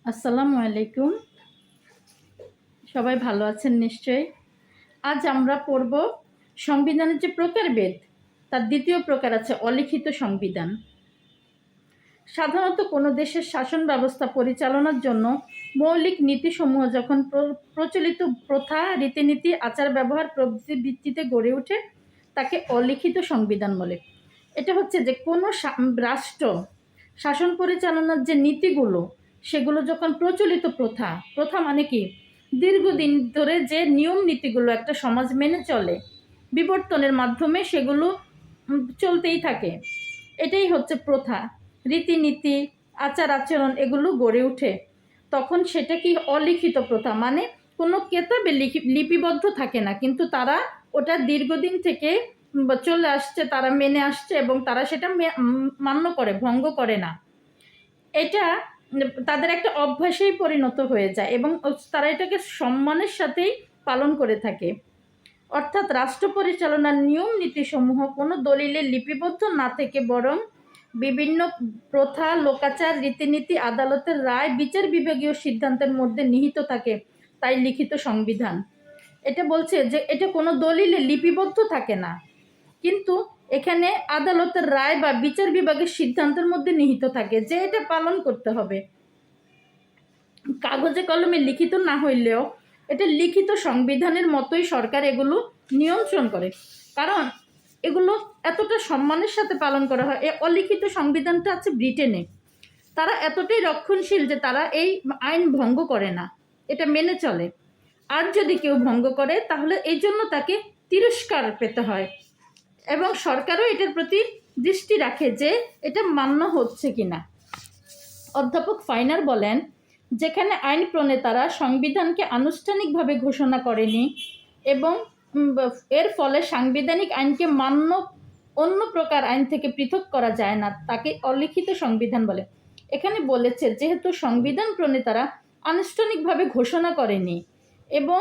আসসালামু আলাইকুম। সবাই ভালো আছেন নিশ্চয়ই। আজ আমরা পড়ব সংবিধানের যে প্রকারভেদ, তার দ্বিতীয় প্রকার আছে অলিখিত সংবিধান। সাধারণত কোনো দেশের শাসন ব্যবস্থা পরিচালনার জন্য মৌলিক নীতিসমূহ যখন প্রচলিত প্রথা, রীতিনীতি, আচার ব্যবহার প্রভৃতির ভিত্তিতে গড়ে ওঠে, তাকে অলিখিত সংবিধান বলে। এটা হচ্ছে যে কোনো রাষ্ট্র শাসন পরিচালনার যে নীতিগুলো, সেগুলো যখন প্রচলিত প্রথা মানে কি, দীর্ঘদিন ধরে যে নিয়ম নীতিগুলো একটা সমাজ মেনে চলে, বিবর্তনের মাধ্যমে সেগুলো চলতেই থাকে, এটাই হচ্ছে প্রথা, রীতিনীতি, আচার আচরণ এগুলো গড়ে ওঠে। তখন সেটা কি অলিখিত প্রথা, মানে কোনো কেতাবে লিপিবদ্ধ থাকে না, কিন্তু তারা ওটা দীর্ঘদিন থেকে চলে আসছে, তারা মেনে আসছে এবং তারা সেটা মান্য করে, ভঙ্গ করে না। এটা তাদের একটা অভ্যাসেই পরিণত হয়ে যায় এবং তারা এটাকে সম্মানের সাথেই পালন করে থাকে। অর্থাৎ রাষ্ট্র পরিচালনার নিয়ম নীতিসমূহ কোনো দলিলে লিপিবদ্ধ না থেকে বরং বিভিন্ন প্রথা, লোকাচার, রীতিনীতি, আদালতের রায়, বিচার বিভাগীয় সিদ্ধান্তের মধ্যে নিহিত থাকে, তাই লিখিত সংবিধান। এটা বলছে যে এটা কোনো দলিলে লিপিবদ্ধ থাকে না, কিন্তু এখানে আদালতের রায় বা বিচার বিভাগের সিদ্ধান্তের মধ্যে নিহিত থাকে যে এটা পালন করতে হবে। কাগজে কলমে লিখিত না হইলেও এটা লিখিত সংবিধানের মতোই সরকার এগুলো নিয়ন্ত্রণ করে, কারণ এগুলো এতটা সম্মানের সাথে পালন করা হয়। এই অলিখিত সংবিধানটা আছে ব্রিটেনে, তারা এতটাই রক্ষণশীল যে তারা এই আইন ভঙ্গ করে না, এটা মেনে চলে। আর যদি কেউ ভঙ্গ করে তাহলে এই জন্য তাকে তিরস্কার পেতে হয় এবং সরকারও এটার প্রতি দৃষ্টি রাখে যে এটা মান্য হচ্ছে কিনা। অধ্যাপক ফাইনার বলেন, যেখানে আইন প্রণেতারা সংবিধানকে আনুষ্ঠানিকভাবে ঘোষণা করেনি এবং এর ফলে সাংবিধানিক আইনকে মান্য অন্য প্রকার আইন থেকে পৃথক করা যায় না, তাকে অলিখিত সংবিধান বলে। এখানে বলেছে যেহেতু সংবিধান প্রণেতারা আনুষ্ঠানিকভাবে ঘোষণা করেনি এবং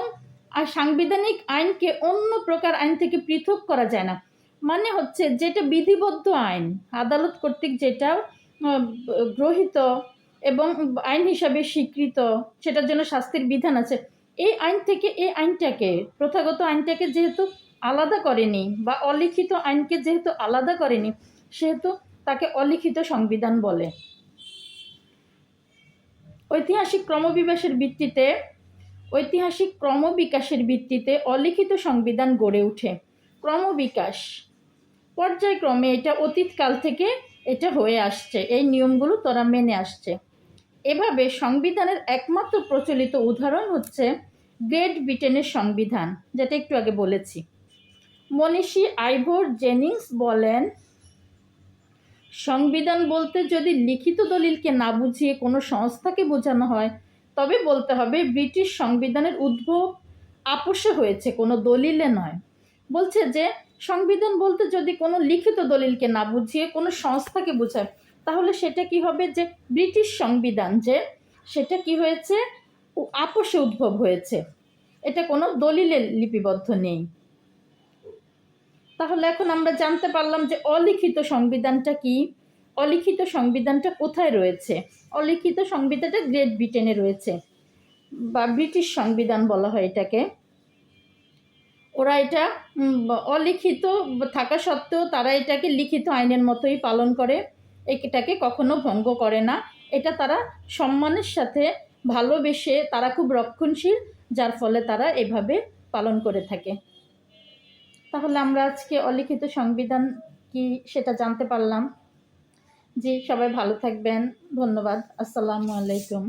সাংবিধানিক আইনকে অন্য প্রকার আইন থেকে পৃথক করা যায় না, মানে হচ্ছে যেটা বিধিবদ্ধ আইন, আদালত কর্তৃক যেটা গ্রহীত এবং আইন হিসাবে স্বীকৃত, সেটার জন্য শাস্তির বিধান আছে, এই আইন থেকে এই আইনটাকে, প্রথাগত আইনটাকে যেহেতু আলাদা করেনি বা অলিখিত আইনকে যেহেতু আলাদা করেনি, সেহেতু তাকে অলিখিত সংবিধান বলে। ঐতিহাসিক ক্রমবিকাশের ভিত্তিতে অলিখিত সংবিধান গড়ে ওঠে। ক্রমবিকাশ পর্যায়ক্রমে এটা অতীতকাল থেকে এটা হয়ে আসছে, এই নিয়মগুলো তারা মেনে আসছে। এভাবে সংবিধানের একমাত্র প্রচলিত উদাহরণ হচ্ছে গ্রেট ব্রিটেনের সংবিধান, যেটা একটু আগে বলেছি। মনীষী আইভর জেনিংস বলেন, সংবিধান বলতে যদি লিখিত দলিলকে না বুঝিয়ে কোনো সংস্থাকে বোঝানো হয়, তবে বলতে হবে ব্রিটিশ সংবিধানের উদ্ভব আপোষে হয়েছে, কোনো দলিলে নয়। বলছে যে সংবিধান বলতে যদি কোনো লিখিত দলিলকে না বুঝিয়ে কোনো সংস্থাকে বোঝায়, তাহলে সেটা কি হবে, যে ব্রিটিশ সংবিধান যে সেটা কি হয়েছে, আপোষে উদ্ভব হয়েছে, এটা কোনো দলিলে লিপিবদ্ধ নেই। তাহলে এখন আমরা জানতে পারলাম যে অলিখিত সংবিধানটা কি, অলিখিত সংবিধানটা কোথায় রয়েছে। অলিখিত সংবিধানটা গ্রেট ব্রিটেনে রয়েছে, বা ব্রিটিশ সংবিধান বলা হয় এটাকে। ওরা এটা অলিখিত থাকা সত্ত্বেও তারা এটাকে লিখিত আইনের মতোই পালন করে, এটাকে কখনো ভঙ্গ করে না। এটা তারা সম্মানের সাথে ভালোবেসে, তারা খুব রক্ষণশীল, যার ফলে তারা এভাবে পালন করে থাকে। তাহলে আমরা আজকে অলিখিত সংবিধান কি সেটা জানতে পারলাম। জি, সবাই ভালো থাকবেন, ধন্যবাদ, আসসালামু আলাইকুম।